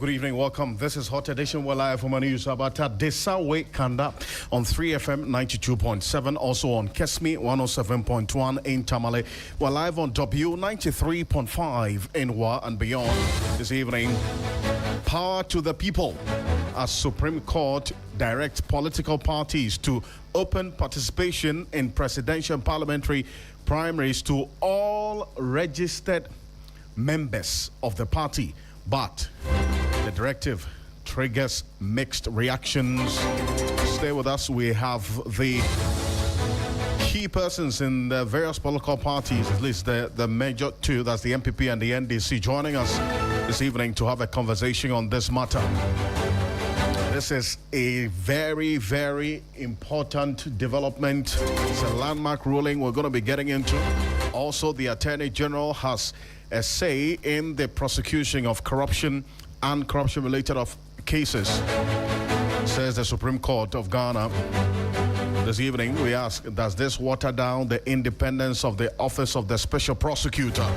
good evening. Welcome. This is Hot Edition. We're live from a news about Desawe Kanda on 3FM 92.7, also on Kesmi 107.1 in Tamale. We're live on W 93.5 in Wa and beyond this evening. Power to the people as Supreme Court directs political parties to open participation in presidential and parliamentary primaries to all registered members of the party. But the directive triggers mixed reactions. Stay with us. We have the key persons in the various political parties, at least the major two, that's the MPP and the NDC, joining us this evening to have a conversation on this matter. This is a very, very important development. It's a landmark ruling we're going to be getting into. Also, the Attorney General has a say in the prosecution of corruption and corruption-related cases, says the Supreme Court of Ghana. This evening, we ask, does this water down the independence of the Office of the Special Prosecutor?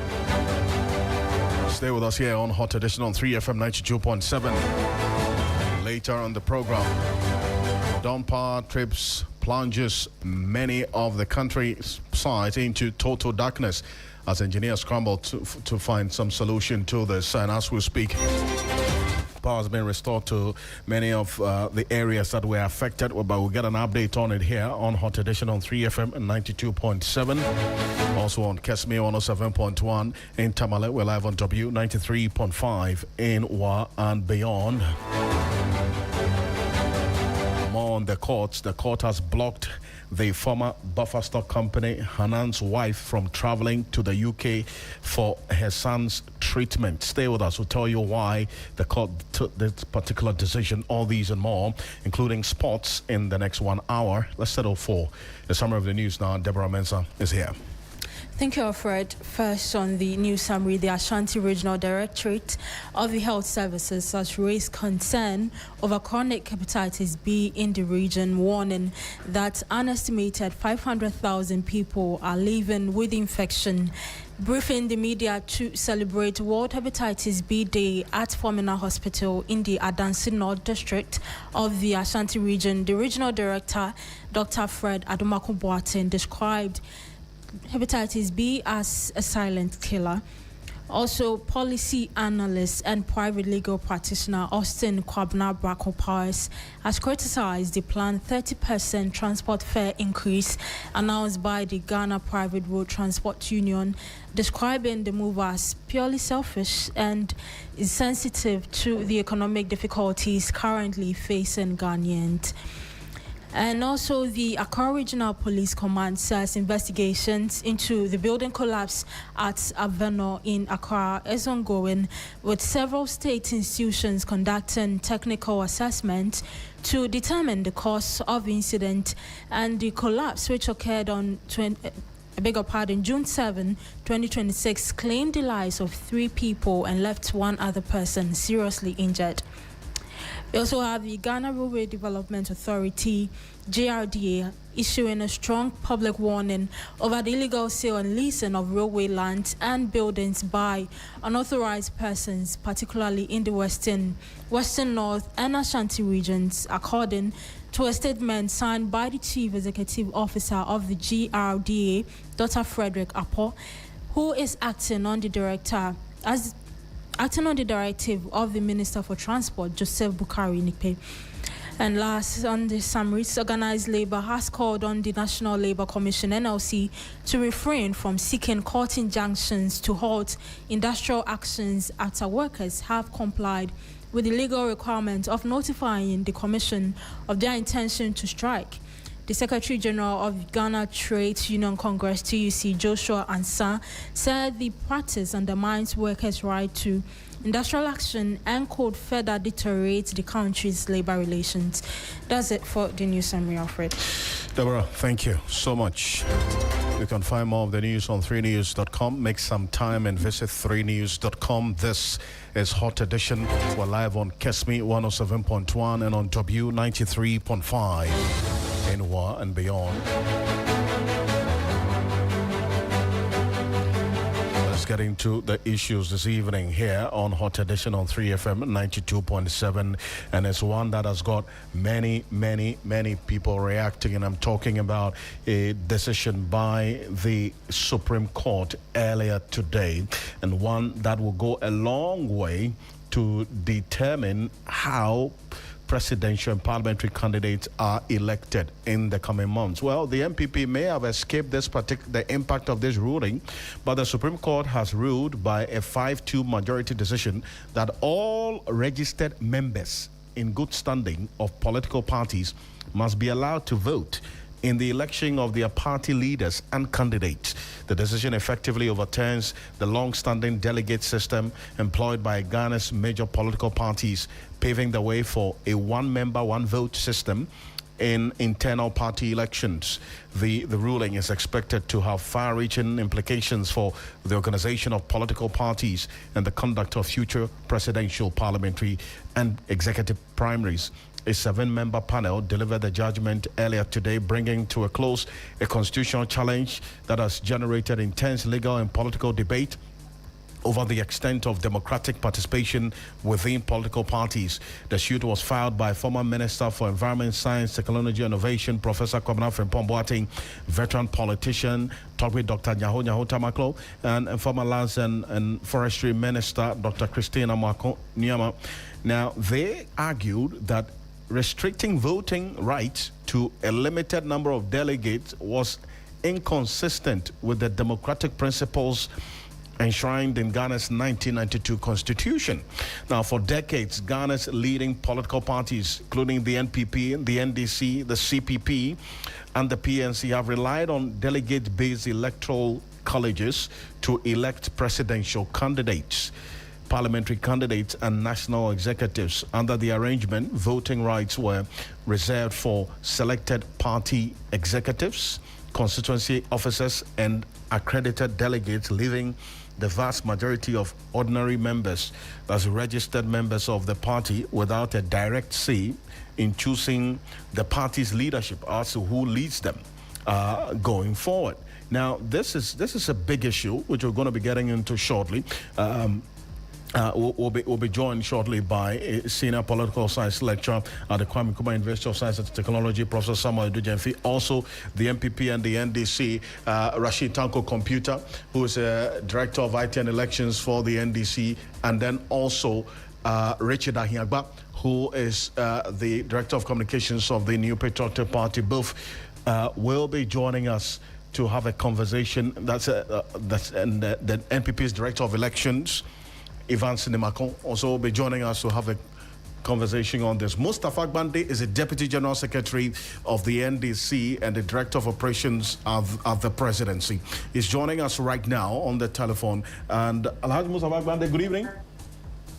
Stay with us here on Hot Edition on 3FM 92.7. Later on the program, Dawn Power trips plunges many of the countryside into total darkness as engineers scramble to find some solution to this. And as we speak, power has been restored to many of the areas that were affected, but we'll get an update on it here on Hot Edition on 3FM and 92.7. Also on Kesmi 107.1 in Tamale. We're live on W 93.5 in Wa and beyond. More on the courts. The court has blocked the former buffer stock company Hanan's wife from traveling to the UK for her son's treatment. Stay with us. We'll tell you why the court took this particular decision. All these and more, including sports, in the next 1 hour. Let's settle for the summary of the news now. Deborah Mensah is here. Thank you, Alfred. First, on the news summary, the Ashanti Regional Directorate of the Health Services has raised concern over chronic hepatitis B in the region, warning that an estimated 500,000 people are living with the infection. Briefing the media to celebrate World Hepatitis B Day at Formina Hospital in the Adansi North District of the Ashanti region, the regional director, Dr. Fred Adomako-Boateng, described hepatitis B as a silent killer. Also, policy analyst and private legal practitioner Austin Kwabena-Bracco-Powers has criticized the planned 30% transport fare increase announced by the Ghana Private Road Transport Union, describing the move as purely selfish and insensitive to the economic difficulties currently facing Ghanaians. And also, the Accra Regional Police Command says investigations into the building collapse at Aveno in Accra is ongoing, with several state institutions conducting technical assessments to determine the cause of the incident. And the collapse, which occurred on June 7, 2026, claimed the lives of 3 people and left 1 other person seriously injured. We also have the Ghana Railway Development Authority, GRDA, issuing a strong public warning over the illegal sale and leasing of railway land and buildings by unauthorized persons, particularly in the Western North and Ashanti regions, according to a statement signed by the Chief Executive Officer of the GRDA, Dr. Frederick Apo, who is acting on the directive of the Minister for Transport, Joseph Bukari Nikpe. And last, on the summaries, Organized Labour has called on the National Labour Commission, NLC, to refrain from seeking court injunctions to halt industrial actions after workers have complied with the legal requirement of notifying the Commission of their intention to strike. The Secretary General of Ghana Trade Union Congress, TUC, Joshua Ansah, said the practice undermines workers' right to industrial action and could further deteriorate the country's labor relations. That's it for the news summary, Alfred. Deborah, thank you so much. You can find more of the news on 3news.com. Make some time and visit 3news.com. This is Hot Edition. We're live on Kesmi 107.1 and on W 93.5 in Wa and beyond. get into the issues this evening here on Hot Edition on 3FM 92.7, and it's one that has got many people reacting, and I'm talking about a decision by the Supreme Court earlier today, and one that will go a long way to determine how presidential and parliamentary candidates are elected in the coming months. Well, the MPP may have escaped the impact of this ruling, but the Supreme Court has ruled by a 5-2 majority decision that all registered members in good standing of political parties must be allowed to vote in the election of their party leaders and candidates. The decision effectively overturns the long-standing delegate system employed by Ghana's major political parties, paving the way for a one-member, one-vote system in internal party elections. The ruling is expected to have far-reaching implications for the organization of political parties and the conduct of future presidential, parliamentary, and executive primaries. A 7-member panel delivered the judgment earlier today, bringing to a close a constitutional challenge that has generated intense legal and political debate over the extent of democratic participation within political parties. The suit was filed by former Minister for Environment, Science, Technology and Innovation, Professor Kwabena Frimpong-Boateng, veteran politician, talked with Dr. Nyaho Tamaklo, and former Lands and Forestry Minister, Dr. Christina Mwako-Nyama. Now, they argued that restricting voting rights to a limited number of delegates was inconsistent with the democratic principles enshrined in Ghana's 1992 constitution. Now, for decades, Ghana's leading political parties, including the NPP, the NDC, the CPP, and the PNC, have relied on delegate-based electoral colleges to elect presidential candidates, parliamentary candidates, and national executives. Under the arrangement, voting rights were reserved for selected party executives, constituency officers, and accredited delegates, leaving the vast majority of ordinary members as registered members of the party without a direct say in choosing the party's leadership as to who leads them going forward. Now, this is a big issue which we're going to be getting into shortly. We'll be joined shortly by a senior political science lecturer at the Kwame Nkrumah University of Science and Technology, Professor Samuel Edujemfi. Also, the MPP and the NDC, Rashid Tanko Computer, who is a director of IT and elections for the NDC, and then also Richard Ahiagba, who is the director of communications of the New Patriotic Party. Both will be joining us to have a conversation. And the NPP's director of elections, Ivan Sinemakon, also will be joining us to have a conversation on this. Mustafa Gbande is the Deputy General Secretary of the NDC and the Director of Operations of the Presidency. He's joining us right now on the telephone. And Alhaji Mustafa Gbande, good evening.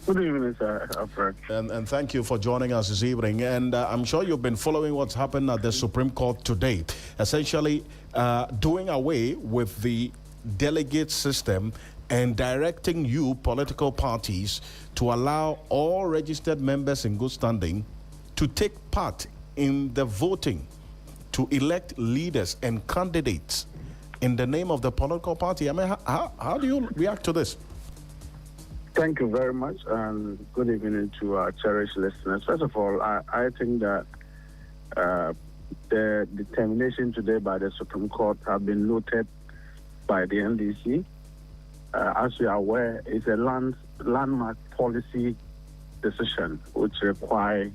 Good evening, sir. Alfred. And thank you for joining us this evening. And I'm sure you've been following what's happened at the Supreme Court today, essentially doing away with the delegate system and directing you, political parties, to allow all registered members in good standing to take part in the voting to elect leaders and candidates in the name of the political party. I mean, how do you react to this? Thank you very much, and good evening to our cherished listeners. First of all, I think that the determination today by the Supreme Court have been noted by the NDC. As you are aware, it's a landmark policy decision which requires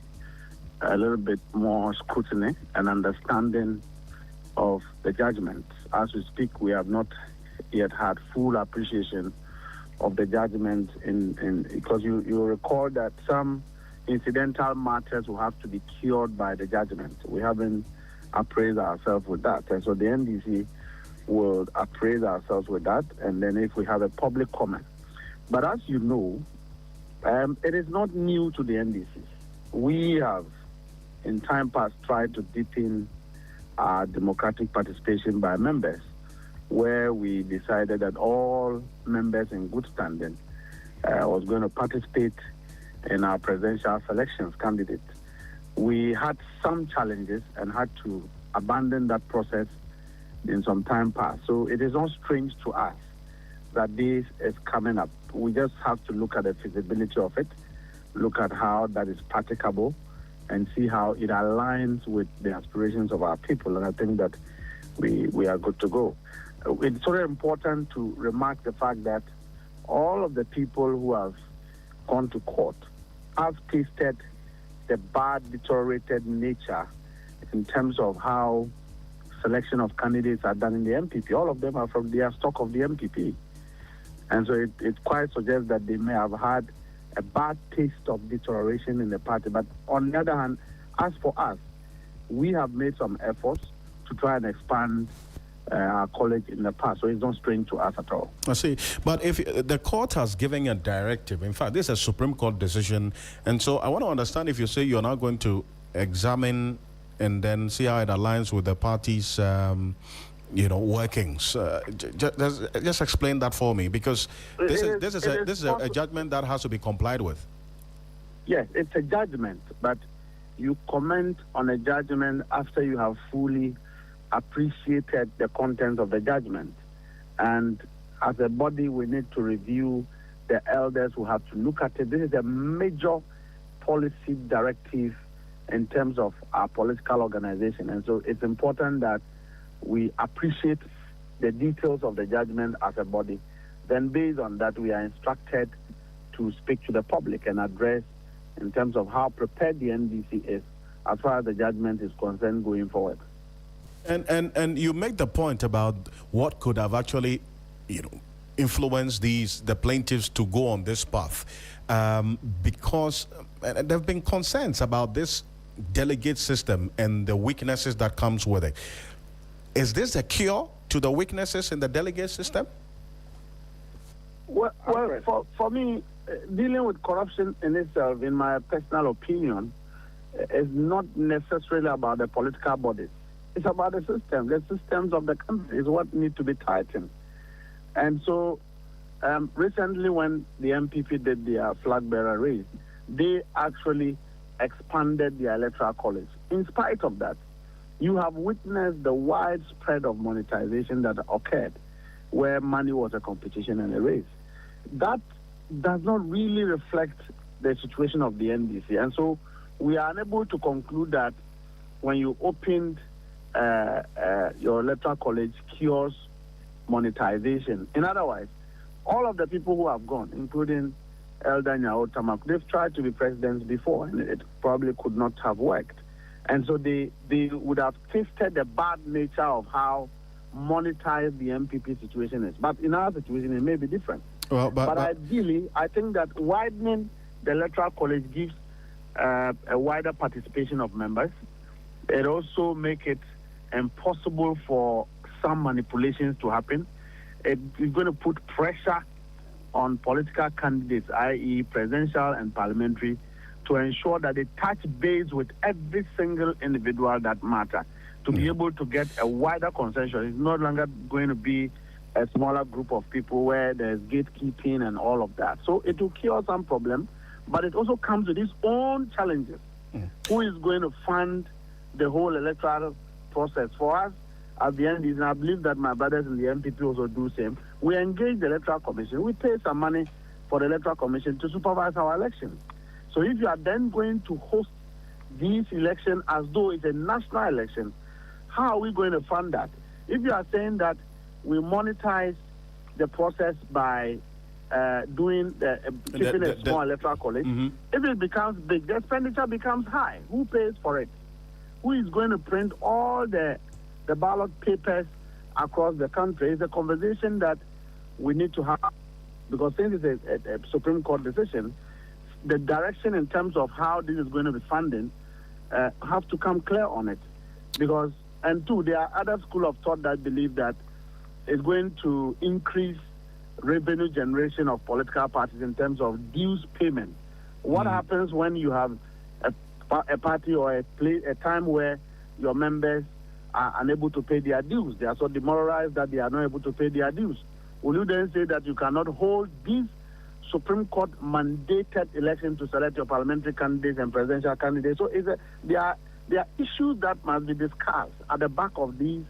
a little bit more scrutiny and understanding of the judgment. As we speak, we have not yet had full appreciation of the judgment because you recall that some incidental matters will have to be cured by the judgment. We haven't appraised ourselves with that. And so the NDC will appraise ourselves with that, and then if we have a public comment. But as you know, it is not new to the NDC. We have, in time past, tried to deepen our democratic participation by members, where we decided that all members in good standing was going to participate in our presidential selections candidate. We had some challenges and had to abandon that process in some time past. So it is not strange to us that this is coming up. We just have to look at the feasibility of it, look at how that is practicable, and see how it aligns with the aspirations of our people. And I think that we are good to go. It's very important to remark the fact that all of the people who have gone to court have tasted the bad, deteriorated nature in terms of how selection of candidates are done in the MPP. All of them are from the stock of the MPP. And so it quite suggests that they may have had a bad taste of deterioration in the party. But on the other hand, as for us, we have made some efforts to try and expand our college in the past, so it's not strange to us at all. I see. But if the court has given a directive, in fact, this is a Supreme Court decision, and so I want to understand if you say you're not going to examine and then see how it aligns with the party's, workings. Just explain that for me, because this is a judgment that has to be complied with. Yes, it's a judgment, but you comment on a judgment after you have fully appreciated the content of the judgment. And as a body, we need to review. The elders who have to look at it. This is a major policy directive in terms of our political organization. And so it's important that we appreciate the details of the judgment as a body. Then based on that, we are instructed to speak to the public and address in terms of how prepared the NDC is as far as the judgment is concerned going forward. And you make the point about what could have actually, influenced the plaintiffs to go on this path, because there have been concerns about this delegate system and the weaknesses that comes with it. Is this a cure to the weaknesses in the delegate system? Well, for me, dealing with corruption in itself, in my personal opinion, is not necessarily about the political bodies. It's about the system. The systems of the country is what need to be tightened. And so recently when the MPP did their flag bearer race, they actually expanded the electoral college. In spite of that, you have witnessed the widespread of monetization that occurred where money was a competition and a race. That does not really reflect the situation of the NDC. And so we are unable to conclude that when you opened your electoral college cures monetization. In other words, all of the people who have gone, including Elder Nyao Tamak, they've tried to be presidents before, and it probably could not have worked. And so they would have tasted the bad nature of how monetized the MPP situation is. But in our situation, it may be different. Well, but ideally, I think that widening the electoral college gives a wider participation of members. It also makes it impossible for some manipulations to happen. It is going to put pressure on political candidates, i.e. presidential and parliamentary, to ensure that they touch base with every single individual that matters, to be able to get a wider consensus. It's no longer going to be a smaller group of people where there's gatekeeping and all of that. So it will cure some problem, but it also comes with its own challenges. Who is going to fund the whole electoral process? For us, at the end, and I believe that my brothers in the MPP also do the same, we engage the Electoral Commission. We pay some money for the Electoral Commission to supervise our elections. So if you are then going to host these elections as though it's a national election, how are we going to fund that? If you are saying that we monetize the process by keeping a small electoral college, if it becomes big, the expenditure becomes high. Who pays for it? Who is going to print all the ballot papers across the country? It's a conversation that we need to have, because since it's a Supreme Court decision, the direction in terms of how this is going to be funded have to come clear on it. Because, and two, there are other school of thought that believe that it's going to increase revenue generation of political parties in terms of dues payment. What happens when you have a party or a time where your members are unable to pay their dues? They are so demoralized that they are not able to pay their dues. Will you then say that you cannot hold these Supreme Court mandated elections to select your parliamentary candidates and presidential candidates? So there are issues that must be discussed at the back of these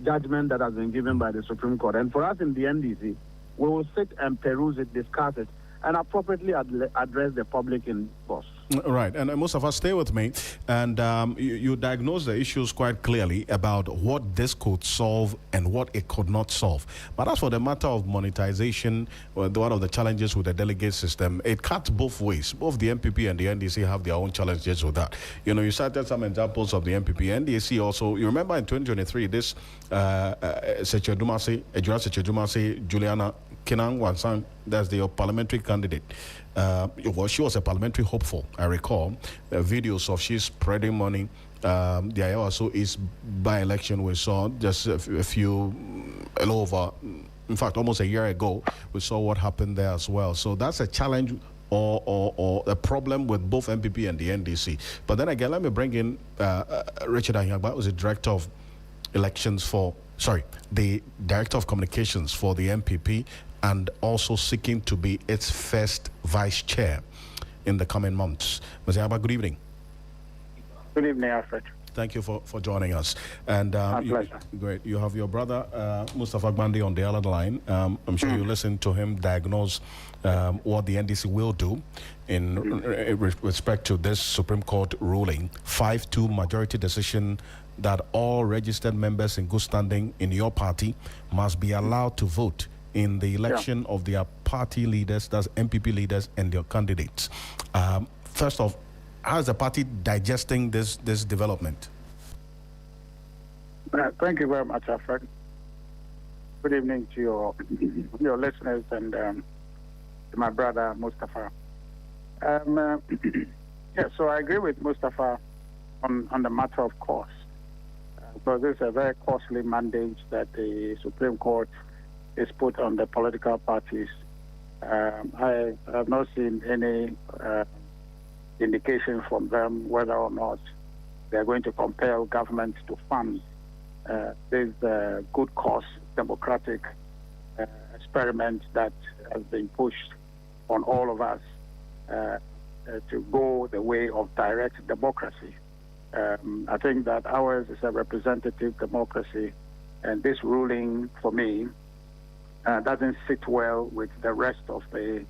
judgment that has been given by the Supreme Court. And for us in the NDC, We will sit and peruse it, discuss it, and appropriately address the public in course. Right, and most of us stay with me, and you diagnose the issues quite clearly about what this could solve and what it could not solve. But as for the matter of monetization, one of the challenges with the delegate system, it cuts both ways. Both the MPP and the NDC have their own challenges with that. You cited some examples of the MPP. NDC also, you remember in 2023, this Juliana Kinang Wansang, that's the parliamentary candidate. She was a parliamentary hopeful, I recall. Videos of she spreading money. There also is by-election we saw just a little over, in fact, almost a year ago, we saw what happened there as well. So that's a challenge or a problem with both MPP and the NDC. But then again, let me bring in Richard Ahiagba, who's the Director of the Director of Communications for the MPP, and also seeking to be its first vice chair in the coming months. Mr. Abba, good evening. Good evening, Alfred. Thank you for joining us. And My pleasure. Great. You have your brother, Mustafa Gbandi, on the other line. I'm sure you listened to him diagnose what the NDC will do in respect to this Supreme Court ruling. 5-2 majority decision that all registered members in good standing in your party must be allowed to vote in the election of their party leaders, that's MPP leaders and their candidates. First off, how is the party digesting this development? Thank you very much, Alfred. Good evening to your listeners and to my brother Mustafa. So I agree with Mustafa on the matter of cost. So this is a very costly mandate that the Supreme Court is put on the political parties. I have not seen any indication from them whether or not they're going to compel government to fund this good cause democratic experiment that has been pushed on all of us to go the way of direct democracy. I think that ours is a representative democracy, and this ruling, for me, doesn't sit well with the rest of the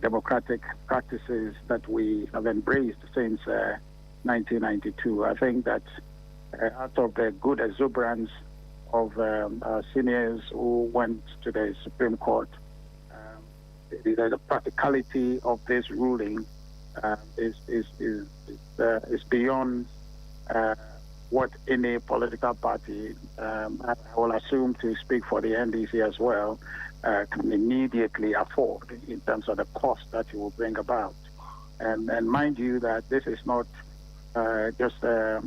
democratic practices that we have embraced since 1992. I think that out of the good exuberance of our seniors who went to the Supreme Court, the practicality of this ruling is beyond what any political party, I will assume to speak for the NDC as well, can immediately afford in terms of the cost that it will bring about. And mind you that this is not just a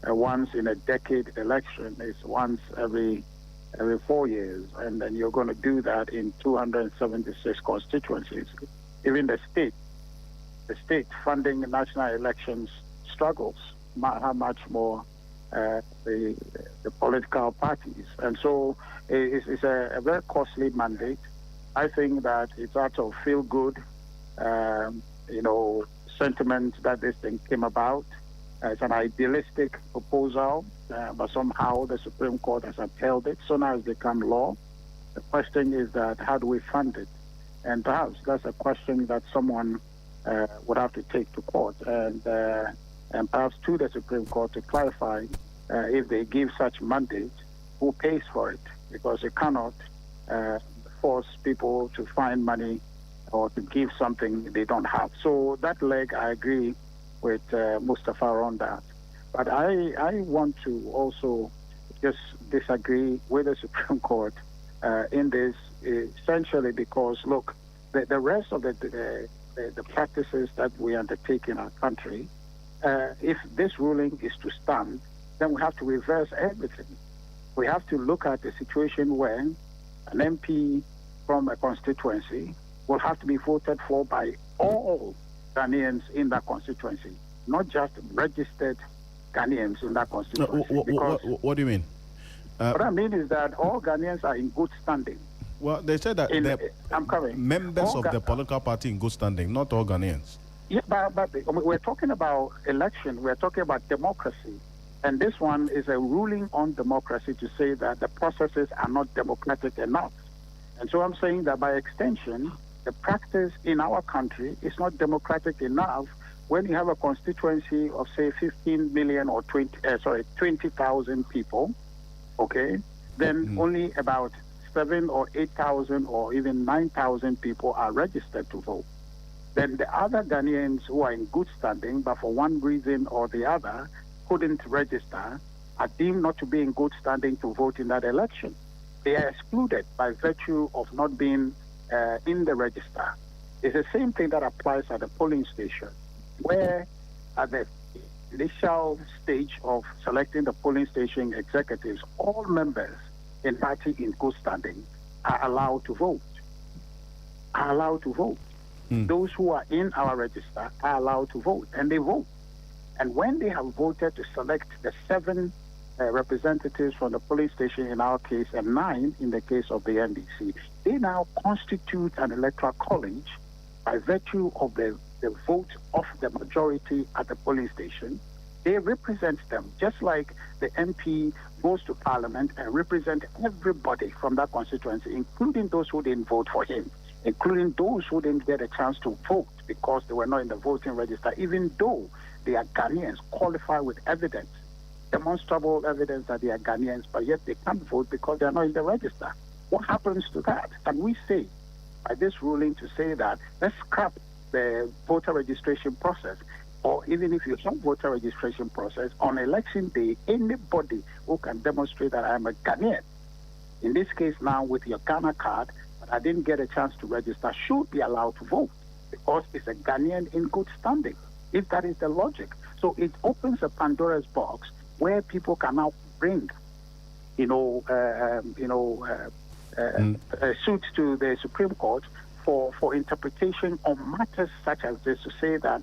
once in a decade election. It's once every 4 years, and then you're going to do that in 276 constituencies. Even the state funding national elections struggles. How much more the political parties, and so it's a very costly mandate. I think that it's out of feel good, sentiment that this thing came about. It's an idealistic proposal, but somehow the Supreme Court has upheld it. So now it's become law. The question is that how do we fund it? And perhaps that's a question that someone would have to take to court and perhaps to the Supreme Court to clarify if they give such mandate, who pays for it? Because you cannot force people to find money or to give something they don't have. So that leg, I agree with Mustafa on that. But I want to also just disagree with the Supreme Court in this, essentially because, look, the rest of the practices that we undertake in our country, if this ruling is to stand, then we have to reverse everything. We have to look at a situation where an MP from a constituency will have to be voted for by all Ghanaians in that constituency, not just registered Ghanaians in that constituency. What do you mean? What I mean is that all Ghanaians are in good standing. Well, they said that I'm coming. Members of the political party in good standing, not all Ghanaians. Yeah, but we're talking about election. We're talking about democracy. And this one is a ruling on democracy to say that the processes are not democratic enough. And so I'm saying that by extension, the practice in our country is not democratic enough when you have a constituency of, say, 15 million or 20,000 people, okay, then only about 7,000 or 8,000 or even 9,000 people are registered to vote. Then the other Ghanaians who are in good standing, but for one reason or the other couldn't register, are deemed not to be in good standing to vote in that election. They are excluded by virtue of not being in the register. It's the same thing that applies at the polling station, where at the initial stage of selecting the polling station executives, all members in party in good standing are allowed to vote. Those who are in our register are allowed to vote, and they vote. And when they have voted to select the 7 representatives from the polling station in our case, and 9 in the case of the NDC, they now constitute an electoral college by virtue of the vote of the majority at the polling station. They represent them, just like the MP goes to Parliament and represent everybody from that constituency, including those who didn't vote for him, including those who didn't get a chance to vote because they were not in the voting register, even though they are Ghanaians, qualified with evidence, demonstrable evidence that they are Ghanaians, but yet they can't vote because they are not in the register. What happens to that? Can we say, by this ruling, to say that let's scrap the voter registration process, or even if you have voter registration process, on election day, anybody who can demonstrate that I am a Ghanaian, in this case now with your Ghana card, but I didn't get a chance to register, should be allowed to vote because it's a Ghanaian in good standing, if that is the logic. So it opens a Pandora's box where people can now bring, suits to the Supreme Court for interpretation on matters such as this, to say that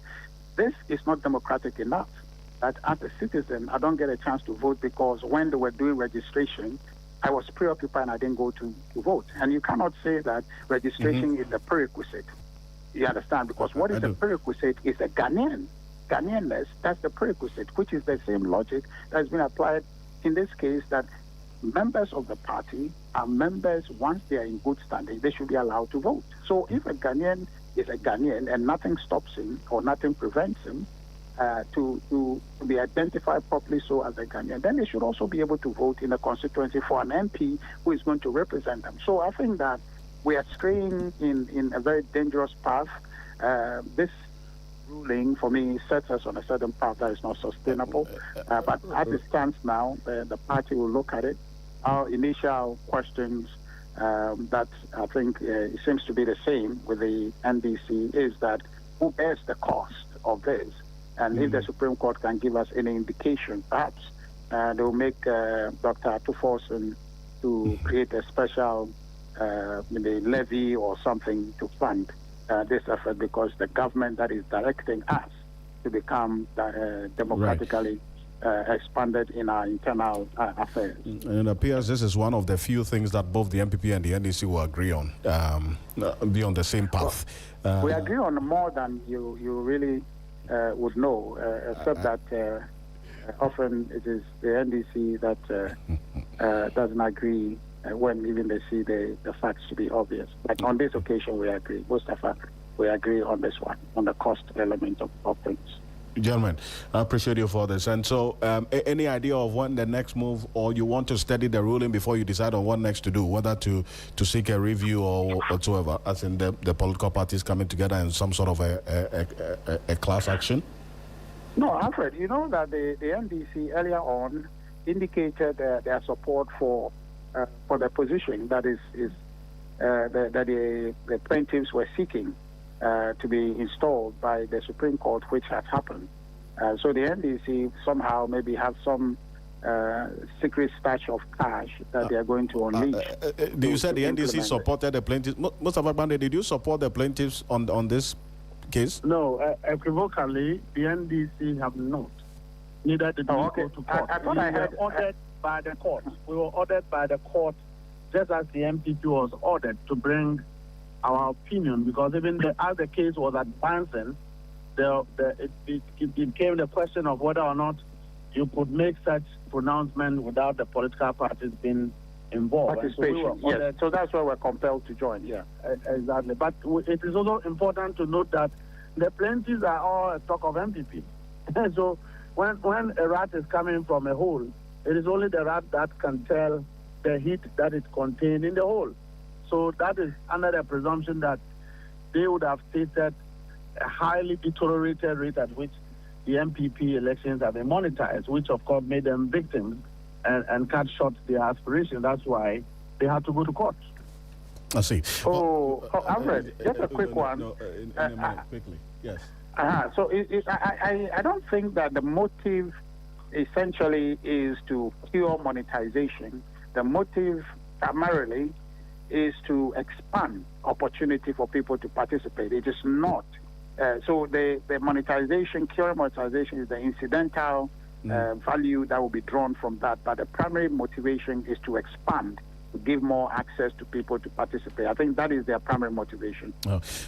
this is not democratic enough, that as a citizen, I don't get a chance to vote because when they were doing registration, I was preoccupied and I didn't go to vote. And you cannot say that registration is the prerequisite. You understand? Because what is the prerequisite is a Ghanaianness, that's the prerequisite, which is the same logic that has been applied in this case, that members of the party are members once they are in good standing. They should be allowed to vote. So if a Ghanaian is a Ghanaian and nothing stops him or nothing prevents him to be identified properly so as a Ghanaian, then they should also be able to vote in a constituency for an MP who is going to represent them. So I think that we are straying in a very dangerous path. This ruling, for me, sets us on a certain path that is not sustainable. But as it stands now, the party will look at it. Our initial questions that I think it seems to be the same with the NDC is that who bears the cost of this? And if the Supreme Court can give us any indication, perhaps they will make Dr. Atuforsen to create a special maybe levy or something to fund this effort, because the government that is directing us to become democratically expanded in our internal affairs. And it appears this is one of the few things that both the MPP and the NDC will agree on, be on the same path. We agree on more than you really would know, except that often it is the NDC that doesn't agree when even they see the facts to be obvious. But on this occasion, we agree. Mustafa, we agree on this one, on the cost element of things. Gentlemen, I appreciate you for this. And so, any idea of when the next move, or you want to study the ruling before you decide on what next to do, whether to seek a review or whatsoever, as in the political parties coming together in some sort of a class action? No, Alfred, you know that the NDC earlier on indicated their support for the position that the plaintiffs were seeking to be installed by the Supreme Court, which has happened. So the NDC somehow maybe have some secret stash of cash that they are going to unleash. Do you say the NDC supported the plaintiffs? Mustafa Bande, did you support the plaintiffs on this case? No, equivocally, the NDC have not. Neither did we go to court. I thought I had ordered by the court. We were ordered by the court, just as the MPP was ordered to bring our opinion, because even as the case was advancing, it became the question of whether or not you could make such pronouncement without the political parties being involved. And Participation, yes. So that's why we're compelled to join, yeah. Exactly. But it is also important to note that the plaintiffs are all a talk of MPP. So when a rat is coming from a hole, it is only the rat that can tell the heat that is contained in the hole. So that is under the presumption that they would have stated a highly deteriorated rate at which the MPP elections have been monetized, which of course made them victims and cut short their aspirations. That's why they had to go to court. I see. Alfred, just a quick one. In a minute, quickly. Yes. So I don't think that the motive essentially is to cure monetization. The motive primarily is to expand opportunity for people to participate. It is not. So the monetization, curing monetization is the incidental value that will be drawn from that. But the primary motivation is to expand, to give more access to people to participate. I think that is their primary motivation.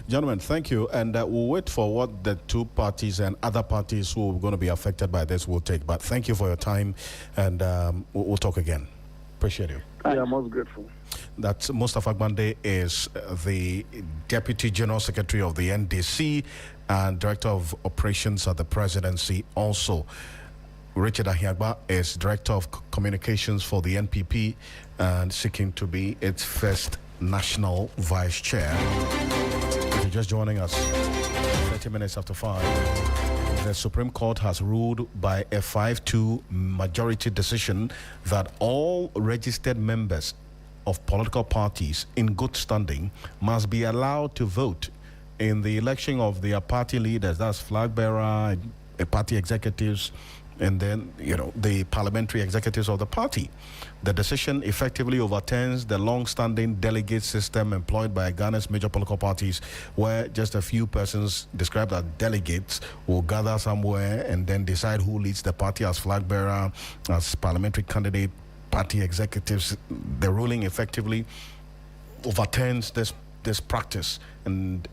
Gentlemen, thank you. And we'll wait for what the two parties and other parties who are going to be affected by this will take. But thank you for your time, and we'll talk again. Appreciate you. I'm most grateful. That Mustafa Gbande is the Deputy General Secretary of the NDC and Director of Operations at the Presidency. Also, Richard Ahiagba is Director of Communications for the NPP and seeking to be its first National Vice Chair. If you're just joining us, 30 minutes after 5, the Supreme Court has ruled by a 5-2 majority decision that all registered members of political parties in good standing must be allowed to vote in the election of their party leaders, that's flag bearer, party executives, and then, the parliamentary executives of the party. The decision effectively overturns the long-standing delegate system employed by Ghana's major political parties, where just a few persons described as delegates will gather somewhere and then decide who leads the party as flag bearer, as parliamentary candidate, party executives. The ruling effectively overturns this practice and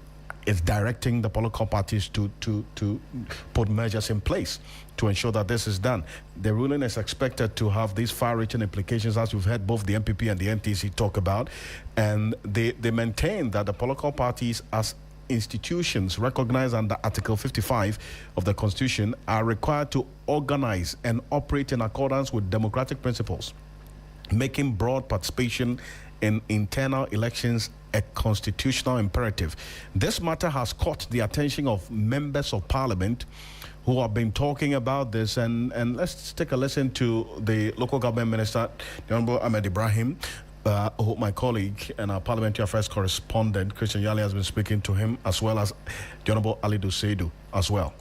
is directing the political parties to put measures in place to ensure that this is done. The ruling is expected to have these far-reaching implications, as we've heard both the MPP and the NTC talk about, and they maintain that the political parties as institutions recognized under Article 55 of the Constitution are required to organize and operate in accordance with democratic principles, making broad participation in internal elections a constitutional imperative. This matter has caught the attention of members of parliament who have been talking about this, and let's take a listen to the local government minister, the Honorable Ahmed Ibrahim, who my colleague and our parliamentary affairs correspondent, Christian Yali, has been speaking to him, as well as the Honorable Ali Duseidu as well.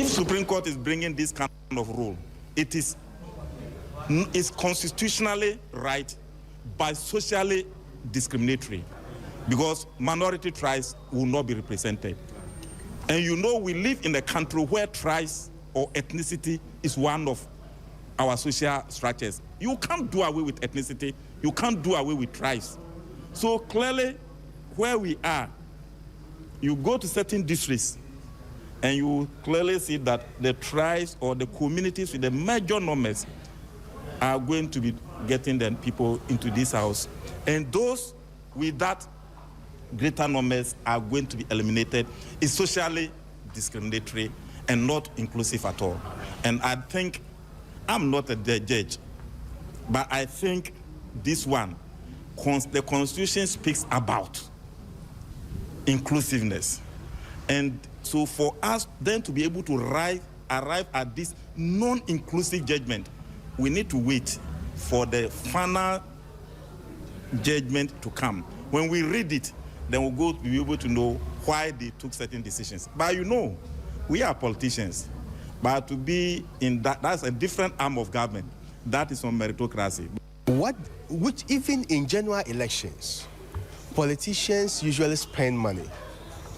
Supreme Court is bringing this kind of rule, it is constitutionally right but socially discriminatory, because minority tribes will not be represented. And we live in a country where tribes or ethnicity is one of our social structures. You can't do away with ethnicity, you can't do away with tribes. So clearly, where we are, you go to certain districts and you clearly see that the tribes or the communities with the major numbers are going to be getting the people into this house. And those with that greater numbers are going to be eliminated. It's socially discriminatory and not inclusive at all. And I think, I'm not a judge, but I think this one, the Constitution speaks about inclusiveness. And so for us then to be able to arrive at this non-inclusive judgment, we need to wait for the final judgment to come. When we read it, then we'll be able to know why they took certain decisions. But we are politicians. But to be in that's a different arm of government. That is on meritocracy. Which even in general elections, politicians usually spend money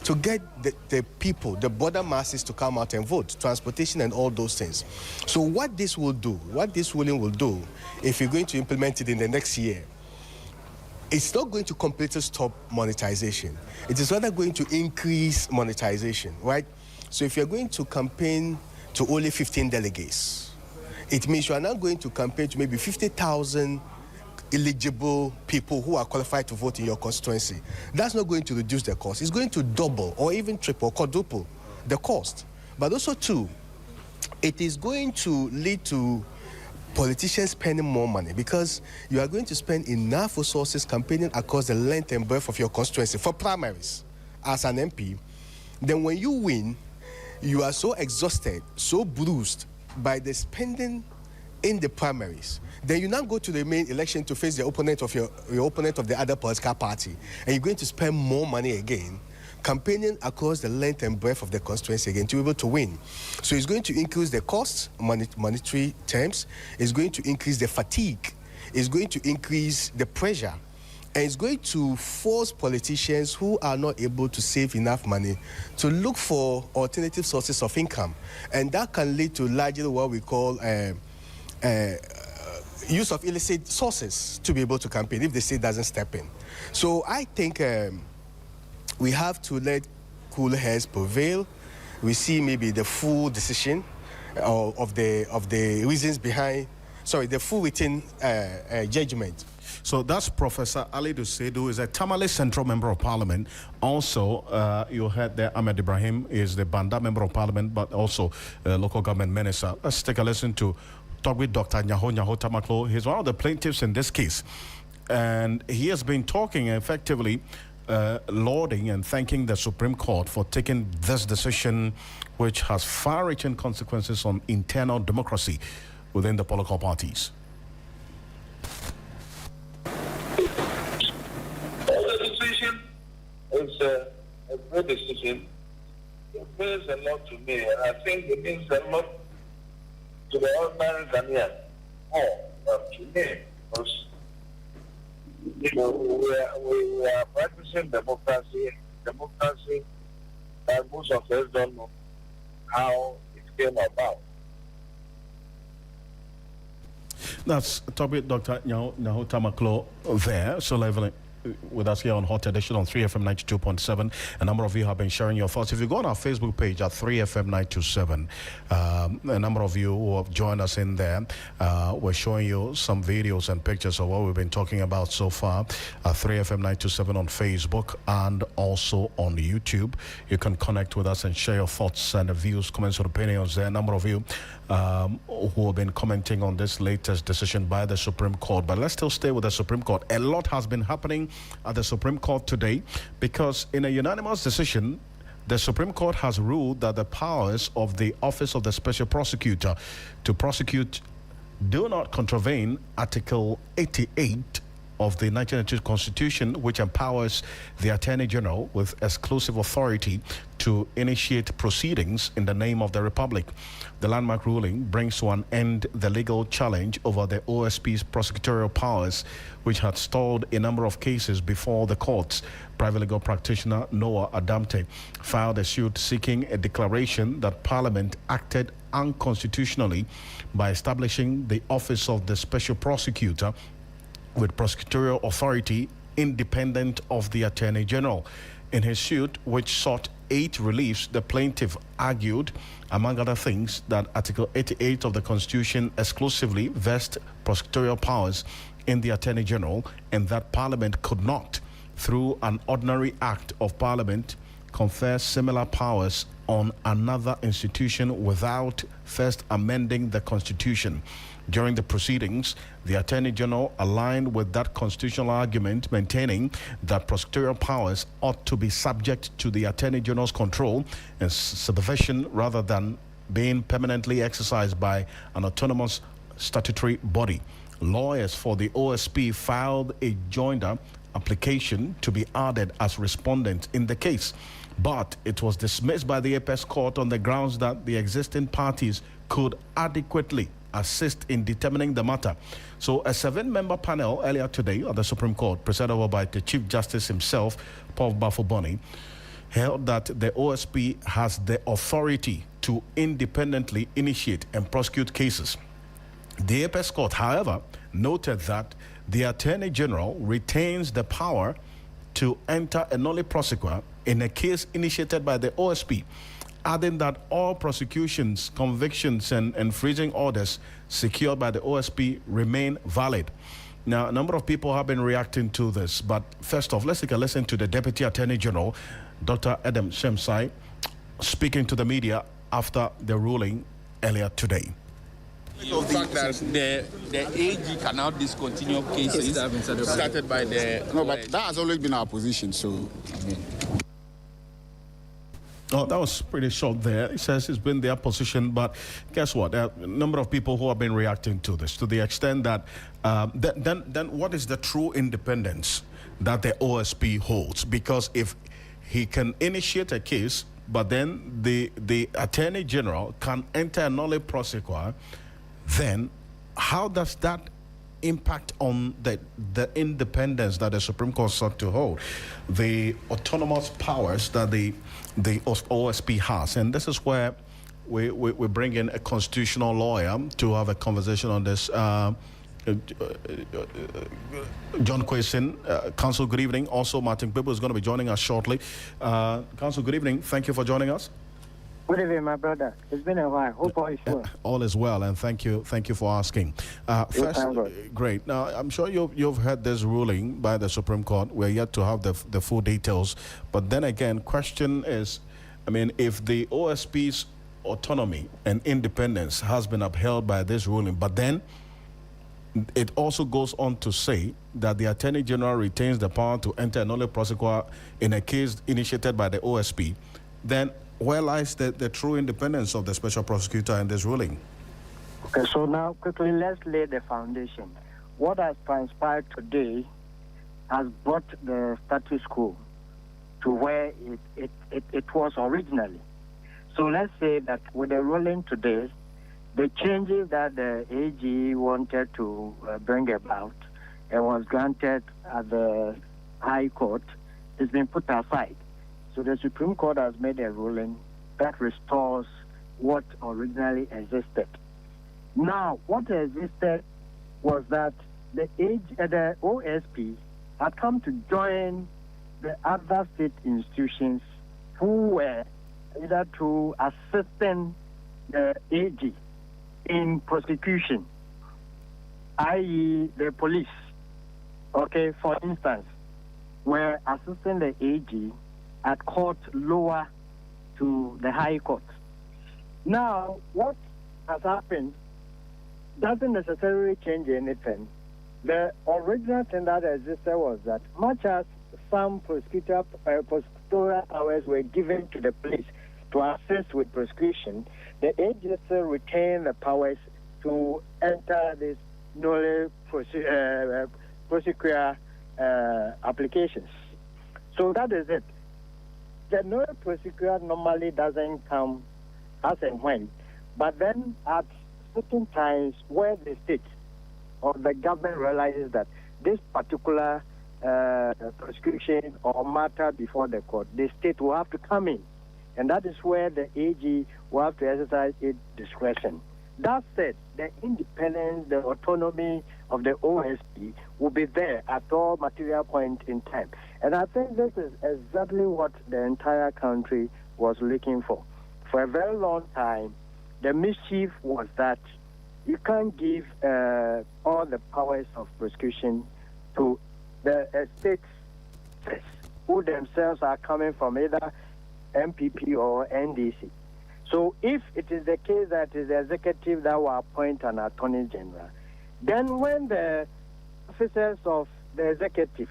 to get the people, the border masses to come out and vote, transportation and all those things. So what this ruling will do, if you're going to implement it in the next year, it's not going to completely stop monetization. It is rather going to increase monetization, right? So if you're going to campaign to only 15 delegates, it means you are now going to campaign to maybe 50,000 eligible people who are qualified to vote in your constituency. That's not going to reduce the cost. It's going to double or even triple, quadruple the cost. But also, too, it is going to lead to politicians spending more money because you are going to spend enough resources campaigning across the length and breadth of your constituency for primaries as an MP. Then when you win, you are so exhausted, so bruised by the spending in the primaries. Then you now go to the main election to face the opponent of your opponent of the other political party, and you're going to spend more money again campaigning across the length and breadth of the constituency again to be able to win. So it's going to increase the costs, monetary terms. It's going to increase the fatigue. It's going to increase the pressure. And it's going to force politicians who are not able to save enough money to look for alternative sources of income. And that can lead to largely what we call use of illicit sources to be able to campaign if the state doesn't step in. So I think we have to let cooler heads prevail. We see maybe the full decision of the reasons behind, the full written judgment. So that's Professor Ali Dusedu, who is a Tamale Central Member of Parliament. Also, you heard there Ahmed Ibrahim is the Banda Member of Parliament, but also local government minister. Let's take a listen to talk with Dr. Nyaho Tamaklo. He's one of the plaintiffs in this case. And he has been talking effectively, lauding and thanking the Supreme Court for taking this decision, which has far-reaching consequences on internal democracy within the political parties. The decision is a good decision. It means a lot to me, and I think it means a lot to the ordinary Ghanaian. To me, because we are practicing democracy, and most of us don't know how it came about. That's topic Dr. Nyaho Tamaklo there. So leveling with us here on Hot Edition on 3FM 92.7. A number of you have been sharing your thoughts. If you go on our Facebook page at 3FM 927, a number of you who have joined us in there, we're showing you some videos and pictures of what we've been talking about so far at 3FM 927 on Facebook and also on YouTube. You can connect with us and share your thoughts and views, comments, and opinions there. A number of you who have been commenting on this latest decision by the Supreme Court. But let's still stay with the Supreme Court. A lot has been happening at the Supreme Court today because in a unanimous decision, the Supreme Court has ruled that the powers of the Office of the Special Prosecutor to prosecute do not contravene Article 88 of the 1992 Constitution, which empowers the Attorney General with exclusive authority to initiate proceedings in the name of the Republic. The landmark ruling brings to an end the legal challenge over the OSP's prosecutorial powers, which had stalled a number of cases before the courts. Private legal practitioner Noah Adamte filed a suit seeking a declaration that Parliament acted unconstitutionally by establishing the Office of the Special Prosecutor with prosecutorial authority independent of the Attorney General. In his suit, which sought 8 reliefs, the plaintiff argued, among other things, that Article 88 of the Constitution exclusively vests prosecutorial powers in the Attorney General and that Parliament could not, through an ordinary act of Parliament, confer similar powers on another institution without first amending the Constitution. During the proceedings, the Attorney General aligned with that constitutional argument, maintaining that prosecutorial powers ought to be subject to the Attorney General's control and supervision rather than being permanently exercised by an autonomous statutory body. Lawyers for the OSP filed a joinder application to be added as respondent in the case, but it was dismissed by the Apex Court on the grounds that the existing parties could adequately assist in determining the matter. So a 7-member panel earlier today at the Supreme Court, presided over by the Chief Justice himself, Paul Bafoboni, held that the OSP has the authority to independently initiate and prosecute cases. The Apex Court, however, noted that the Attorney General retains the power to enter a nolle prosequa in a case initiated by the OSP, adding that all prosecutions, convictions, and freezing orders secured by the OSP remain valid. Now, a number of people have been reacting to this, but first off, let's take a listen to the Deputy Attorney General, Dr. Adam Shemsai, speaking to the media after the ruling earlier today. The fact that the AG can now discontinue cases started by the... No, but that has always been our position, so... Oh, that was pretty short there. It says it's been their position, but guess what? There are a number of people who have been reacting to this, to the extent that then what is the true independence that the OSP holds? Because if he can initiate a case, but then the Attorney General can enter a nolle prosequa, then how does that impact on the independence that the Supreme Court sought to hold, the autonomous powers that the OSP has? And this is where we bring in a constitutional lawyer to have a conversation on this. John Quesin, Counsel, good evening. Also, Martin Bibu is going to be joining us shortly. Counsel, good evening. Thank you for joining us. Good evening, my brother. It's been a while. Hope all is well. All is well, and thank you for asking. First, great. Now, I'm sure you've heard this ruling by the Supreme Court. We're yet to have the full details. But then again, question is, I mean, if the OSP's autonomy and independence has been upheld by this ruling, but then it also goes on to say that the Attorney General retains the power to enter a nolle prosequa in a case initiated by the OSP, then where lies the true independence of the special prosecutor in this ruling? Okay, so now quickly let's lay the foundation. What has transpired today has brought the status quo to where it was originally. So let's say that with the ruling today, the changes that the AG wanted to bring about and was granted at the High Court has been put aside. So the Supreme Court has made a ruling that restores what originally existed. Now, what existed was that the OSP had come to join the other state institutions who were either to assisting the AG in prosecution, i.e. the police, okay, for instance, were assisting the AG at court lower to the High Court. Now, what has happened doesn't necessarily change anything. The original thing that existed was that much as some prosecutorial powers were given to the police to assist with prosecution, the agency retained the powers to enter this nolle prosequa applications. So that is it. The nolle prosequa normally doesn't come as and when, but then at certain times where the state or the government realizes that this particular prosecution or matter before the court, the state will have to come in. And that is where the AG will have to exercise its discretion. That said, the independence, the autonomy of the OSP will be there at all material point in time. And I think this is exactly what the entire country was looking for. For a very long time, the mischief was that you can't give all the powers of prosecution to the states who themselves are coming from either MPP or NDC. So if it is the case that is the executive that will appoint an attorney general, then when the officers of the executive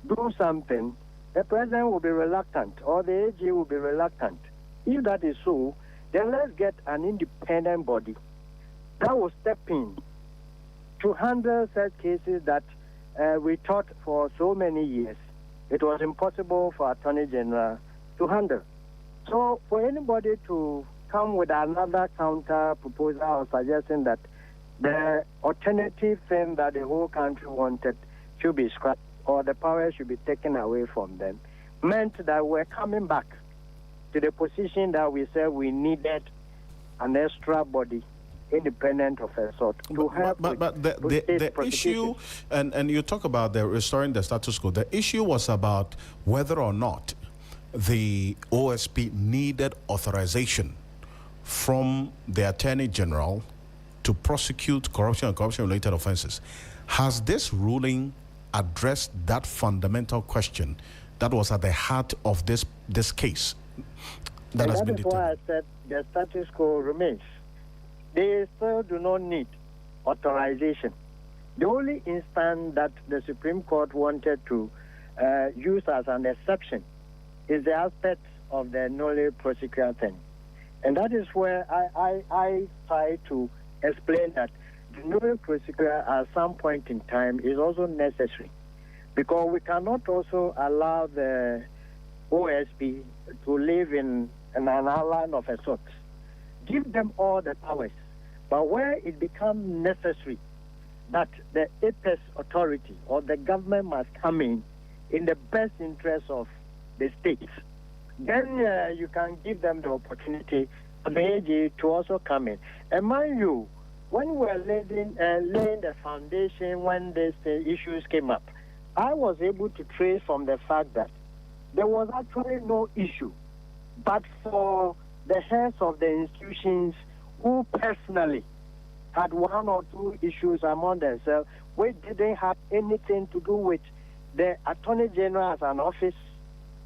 do something, the president will be reluctant or the AG will be reluctant. If that is so, then let's get an independent body that will step in to handle such cases that we thought for so many years it was impossible for Attorney General to handle. So for anybody to come with another counter proposal or suggesting that the alternative thing that the whole country wanted should be scrapped or the power should be taken away from them meant that we're coming back to the position that we said we needed an extra body independent of a sort to help. But the issue, and you talk about the restoring the status quo, the issue was about whether or not the OSP needed authorization from the Attorney General to prosecute corruption and corruption-related offenses. Has this ruling addressed that fundamental question that was at the heart of this case that has been determined? That is why I said the status quo remains. They still do not need authorization. The only instance that the Supreme Court wanted to use as an exception is the aspect of the nolle prosequi thing. And that is where I try to explain that the nolle prosequi at some point in time is also necessary, because we cannot also allow the OSP to live in an island of a sort. Give them all the powers. But where it becomes necessary that the apex authority or the government must come in the best interest of the states, then you can give them the opportunity for the AG to also come in. And mind you, when we were laying the foundation when these issues came up, I was able to trace from the fact that there was actually no issue, but for the heads of the institutions who personally had one or two issues among themselves, which didn't have anything to do with the Attorney General as an office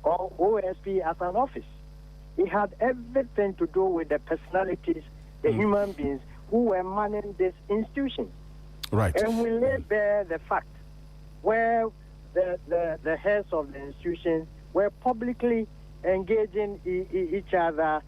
or OSP as an office. It had everything to do with the personalities, the human beings who were managing this institution. Right. And we lay bare the fact where the heads of the institution were publicly engaging each other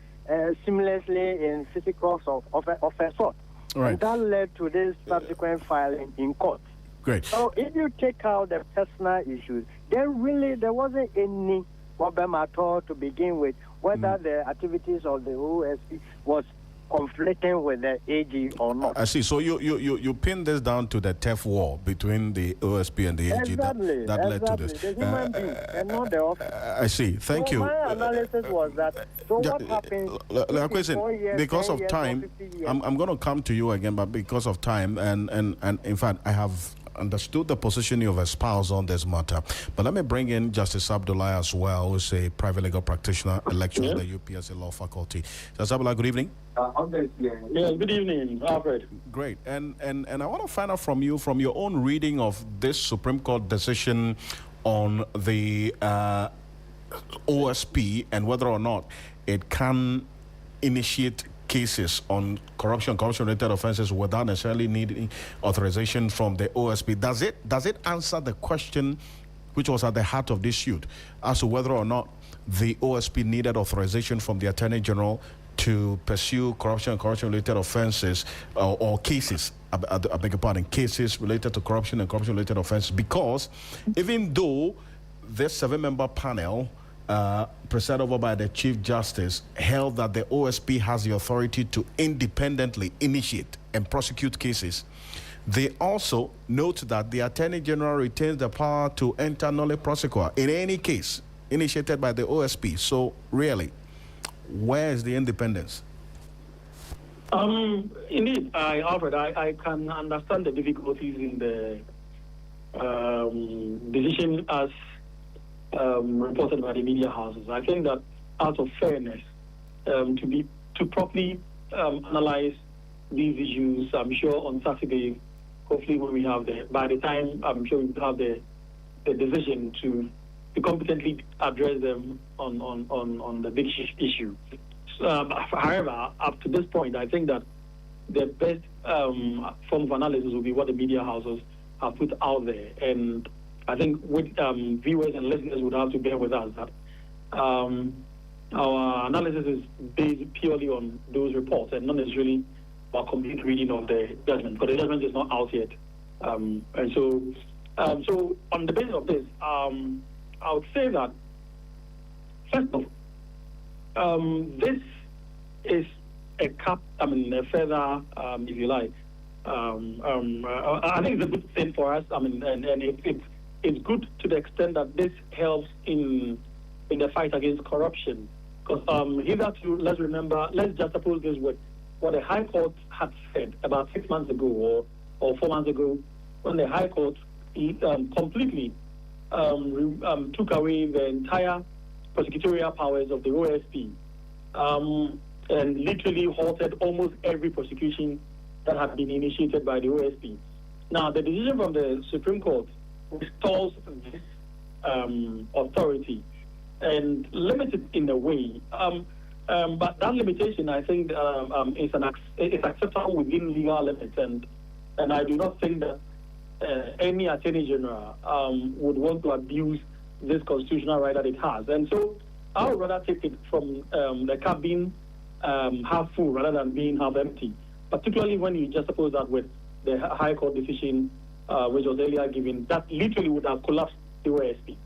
seamlessly in physical of a sort. Right. And that led to this subsequent filing in court. Great. So if you take out the personal issues, then really there wasn't any problem at all to begin with, whether the activities of the OSP was conflicting with the AG or not. I see. So you pin this down to the tough war between the OSP and the AG exactly, that led to this. The human being and not the office. I see. Thank you. My analysis was that. So what happened? Because of time, I'm going to come to you again, but because of time, and in fact, I have understood the position you have espoused on this matter. But let me bring in Justice Abdullah as well, who's a private legal practitioner, lecturer at the UPSA Law Faculty. Justice Abdullah, good evening. Yeah, good evening, Alfred. Great. And I want to find out from you, from your own reading of this Supreme Court decision on the OSP and whether or not it can initiate cases on corruption-related offenses without necessarily needing authorization from the OSP. Does it answer the question which was at the heart of this suit as to whether or not the OSP needed authorization from the Attorney General to pursue corruption and corruption-related offenses or cases, I beg your pardon, cases related to corruption and corruption-related offenses? Because even though this 7-member panel presided over by the Chief Justice held that the OSP has the authority to independently initiate and prosecute cases, they also note that the Attorney General retains the power to enter nolle prosequi in any case initiated by the OSP. So really, where is the independence? Indeed, Alfred, I can understand the difficulties in the decision as reported by the media houses. I think that out of fairness, to properly analyze these issues, I'm sure on Saturday, hopefully when we have by the time I'm sure we will have the decision to competently address them on the big issue. However, up to this point, I think that the best form of analysis will be what the media houses have put out there. And I think with viewers and listeners would have to bear with us that our analysis is based purely on those reports and not necessarily our complete reading of the judgment, because the judgment is not out yet. And so on the basis of this, I would say that, first of all, this is a further, if you like. I think it's a good thing for us. And it's good to the extent that this helps in in the fight against corruption. Because hitherto, let's juxtapose this with what the High Court had said about 6 months ago or 4 months ago, when the High Court completely took away the entire prosecutorial powers of the OSP and literally halted almost every prosecution that had been initiated by the OSP. Now, the decision from the Supreme Court restores this authority and limits it in a way. But that limitation, I think, is acceptable within legal limits, and I do not think that any Attorney General would want to abuse this constitutional right that it has. And so I would rather take it from the cup being half full rather than being half empty, particularly when you just suppose that with the High Court decision, which was earlier given, that literally would have collapsed the OSP.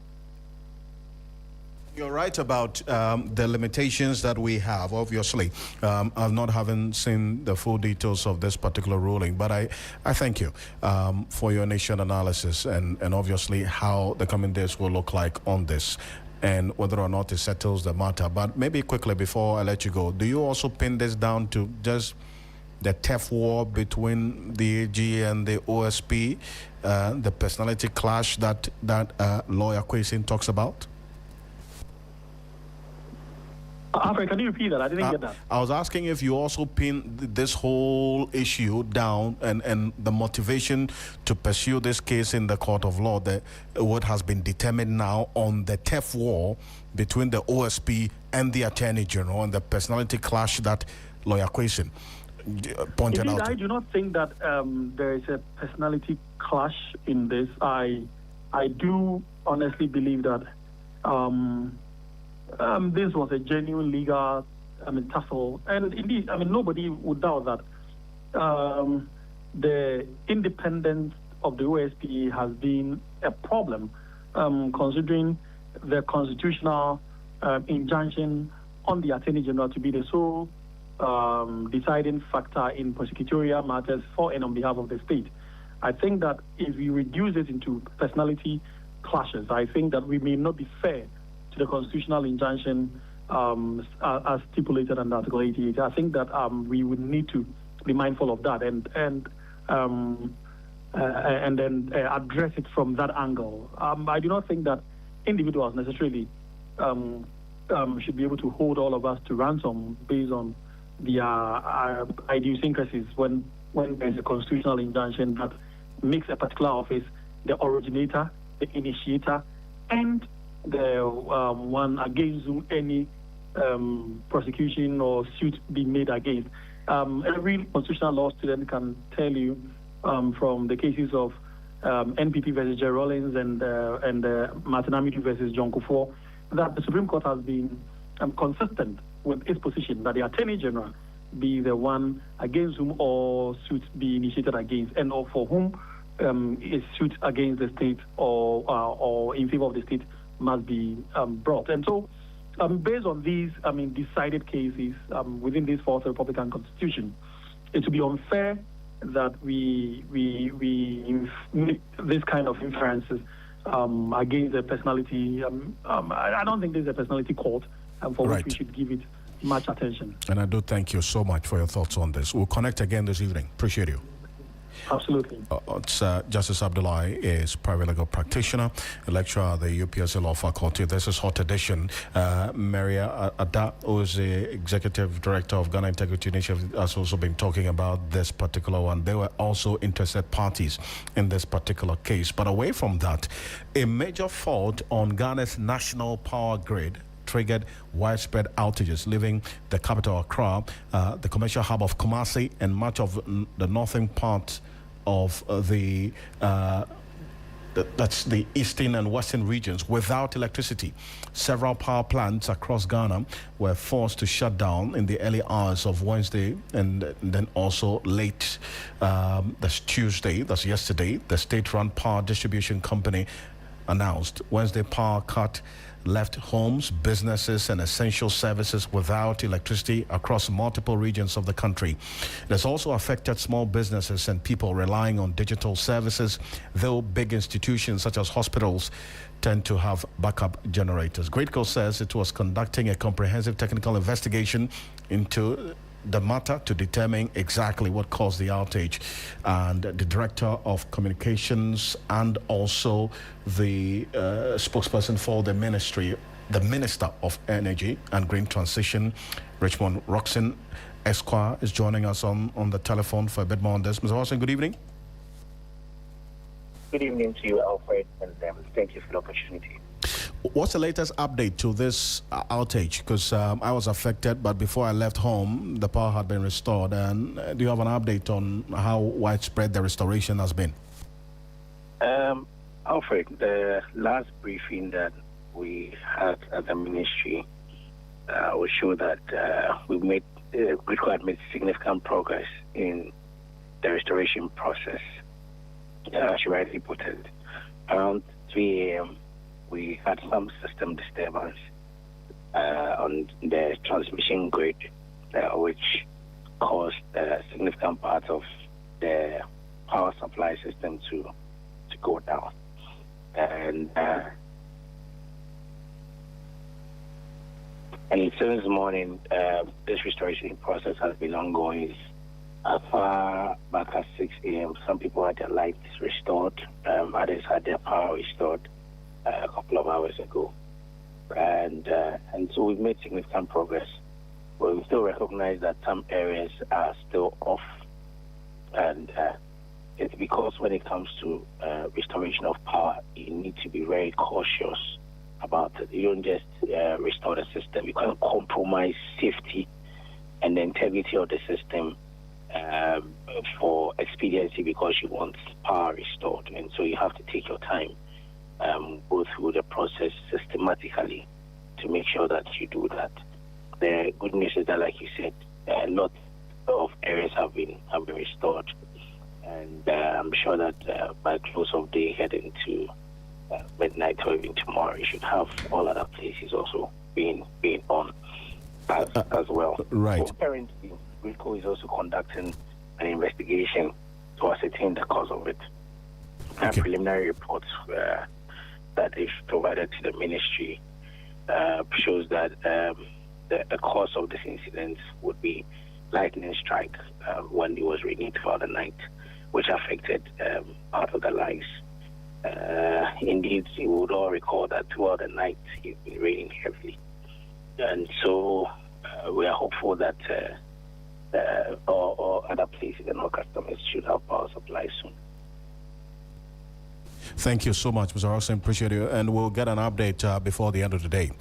You're right about the limitations that we have, obviously. I've not having seen the full details of this particular ruling, but I thank you for your nation analysis and obviously how the coming days will look like on this and whether or not it settles the matter. But maybe quickly before I let you go, do you also pin this down to just the tough war between the AG and the OSP, the personality clash that lawyer Kwasin talks about? Alfred, can you repeat that? I didn't get that. I was asking if you also pin this whole issue down and the motivation to pursue this case in the court of law, that what has been determined now on the tough war between the OSP and the Attorney General and the personality clash that lawyer Kwasin pointed out. I do not think that there is a personality clash in this. I do honestly believe that this was a genuine legal tussle, and indeed, nobody would doubt that the independence of the OSP has been a problem, considering the constitutional injunction on the Attorney General to be the sole deciding factor in prosecutorial matters for and on behalf of the state. I think that if we reduce it into personality clashes, I think that we may not be fair to the constitutional injunction as stipulated under Article 88. I think that we would need to be mindful of that and then address it from that angle. I do not think that individuals necessarily should be able to hold all of us to ransom based on their idiosyncrasies when there's a constitutional injunction that makes a particular office the originator, the initiator, and the one against whom any prosecution or suit be made against. Every constitutional law student can tell you from the cases of NPP versus Jerry Rollins and Martinamitu versus John Kufuor that the Supreme Court has been consistent with its position that the Attorney General be the one against whom all suits be initiated against, and or for whom a suit against the state or in favor of the state must be brought. And so, based on these, decided cases within this Fourth Republican Constitution, it would be unfair that we make this kind of inferences against the personality. I don't think this is a personality court for which we should give it much attention. And I do thank you so much for your thoughts on this. We'll connect again this evening. Appreciate you. Absolutely. It's Justice Abdullahi is private legal practitioner, a lecturer at the UPSA Law Faculty. This is Hot Edition. Maria Ada, who is the Executive Director of Ghana Integrity Initiative, has also been talking about this particular one. They were also interested parties in this particular case. But away from that, a major fault on Ghana's national power grid triggered widespread outages, leaving the capital Accra, the commercial hub of Kumasi, and much of the northern part of that's the eastern and western regions without electricity. Several power plants across Ghana were forced to shut down in the early hours of Wednesday, and then also late, that's Tuesday, that's yesterday. The state-run power distribution company announced. Wednesday power cut left homes, businesses and essential services without electricity across multiple regions of the country. It has also affected small businesses and people relying on digital services, though big institutions such as hospitals tend to have backup generators. Greatco says it was conducting a comprehensive technical investigation into the matter to determine exactly what caused the outage, and the Director of Communications and also the spokesperson for the Minister of Energy and Green Transition, Richmond Roxon Esquire, is joining us on the telephone for a bit more on this. Mr. Roxon, good evening. Good evening to you, Alfred, and thank you for the opportunity. What's the latest update to this outage? Because I was affected, but before I left home, the power had been restored. And do you have an update on how widespread the restoration has been? Alfred, the last briefing that we had at the ministry will show that we've made significant progress in the restoration process. As you rightly put it, around 3 a.m., we had some system disturbance on the transmission grid, which caused a significant part of the power supply system to go down. And since morning, this restoration process has been ongoing. As far back as 6 a.m., some people had their lights restored, others had their power restored a couple of hours ago. And so we've made significant progress. But we still recognize that some areas are still off. And it's because when it comes to restoration of power, you need to be very cautious about it. You don't just restore the system. You can't compromise safety and the integrity of the system for expediency because you want power restored. And so you have to take your time, go through the process systematically to make sure that you do that. The good news is that, like you said, a lot of areas have been restored. And I'm sure that by close of day heading to midnight or even tomorrow, you should have all other places also being on as well. Right. So currently, Greco is also conducting an investigation to ascertain the cause of it. Okay. Preliminary reports that they've provided to the ministry shows that the cause of this incident would be lightning strike when it was raining throughout the night, which affected part of the lines. Indeed, you would all recall that throughout the night it's been raining heavily. And so we are hopeful that all other places and all customers should have power supply soon. Thank you so much, Mr. Roxon. Appreciate it. And we'll get an update before the end of the day.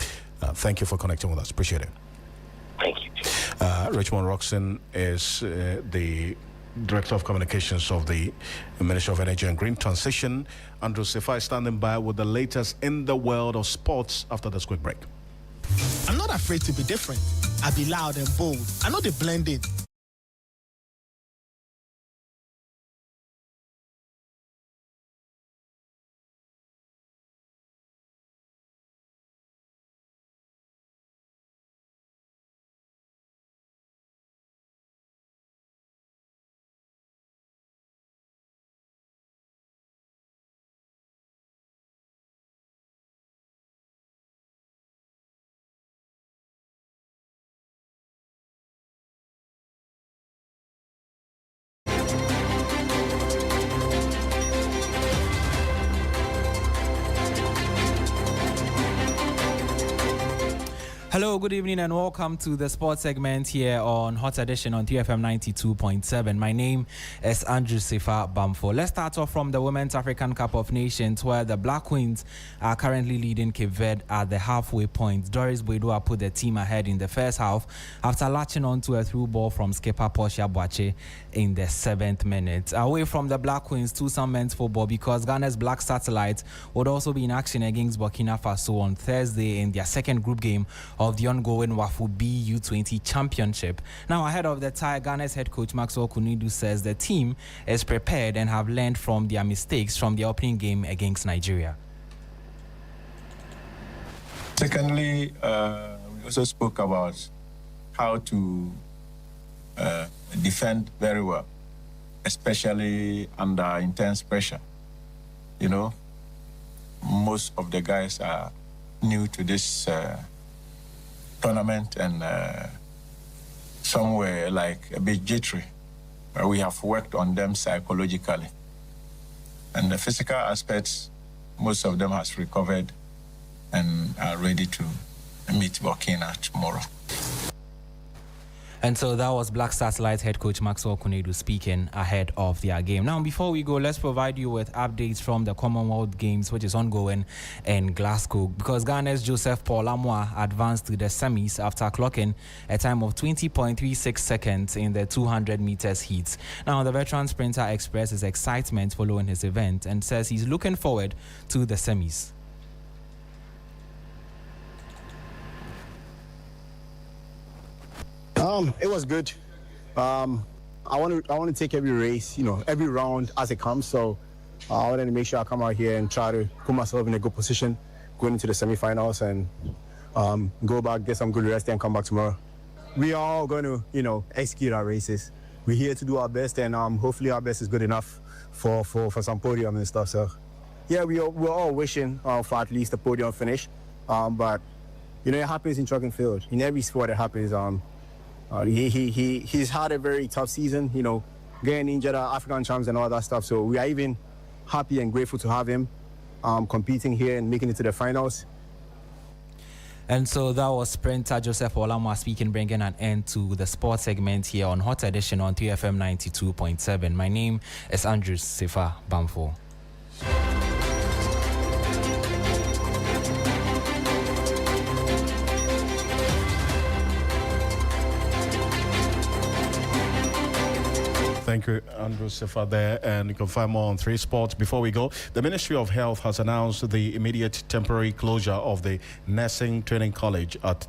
Thank you for connecting with us. Appreciate it. Thank you. Richmond Roxon is the Director of Communications of the Ministry of Energy and Green Transition. Andrew Sefai standing by with the latest in the world of sports after this quick break. I'm not afraid to be different. I be loud and bold. I know they blend in. Hello, good evening and welcome to the sports segment here on Hot Edition on TFM 92.7. My name is Andrew Sefa Bamfo. Let's start off from the Women's African Cup of Nations, where the Black Queens are currently leading Cape Verde at the halfway point. Doris Boudouah put the team ahead in the first half after latching on to a through ball from skipper Portia Boache in the 7th minute. Away from the Black Queens to some men's football, because Ghana's Black Satellites would also be in action against Burkina Faso on Thursday in their second group game of the ongoing WAFU B U20 Championship. Now, ahead of the tie, Ghana's head coach Maxwell Kunidu says the team is prepared and have learned from their mistakes from the opening game against Nigeria. Secondly, we also spoke about how to defend very well, especially under intense pressure. You know, most of the guys are new to this tournament, and some were like a bit jittery. But we have worked on them psychologically. And the physical aspects, most of them has recovered and are ready to meet Burkina tomorrow. And so that was Black Stars Light head coach Maxwell Kunedu speaking ahead of their game. Now, before we go, let's provide you with updates from the Commonwealth Games, which is ongoing in Glasgow, because Ghana's Joseph Paul Amoah advanced to the semis after clocking a time of 20.36 seconds in the 200 meters heats. Now, the veteran sprinter expresses excitement following his event and says he's looking forward to the semis. It was good. I want to take every race, every round as it comes. So I wanted to make sure I come out here and try to put myself in a good position going into the semifinals and go back, get some good rest, and come back tomorrow. We are all going to, execute our races. We're here to do our best, and hopefully our best is good enough for some podium and stuff. So yeah, we're all wishing for at least a podium finish. But it happens in track and field. In every sport, it happens. He's had a very tough season, getting injured at African champs and all that stuff. So we are even happy and grateful to have him competing here and making it to the finals. And so that was sprinter Joseph Olamwa speaking, bringing an end to the sports segment here on Hot Edition on 3FM 92.7. My name is Andrew Sifa Bamfo. Thank you, Andrew Sifa there, and you can find more on 3 Sports. Before we go, the Ministry of Health has announced the immediate temporary closure of the Nursing Training College at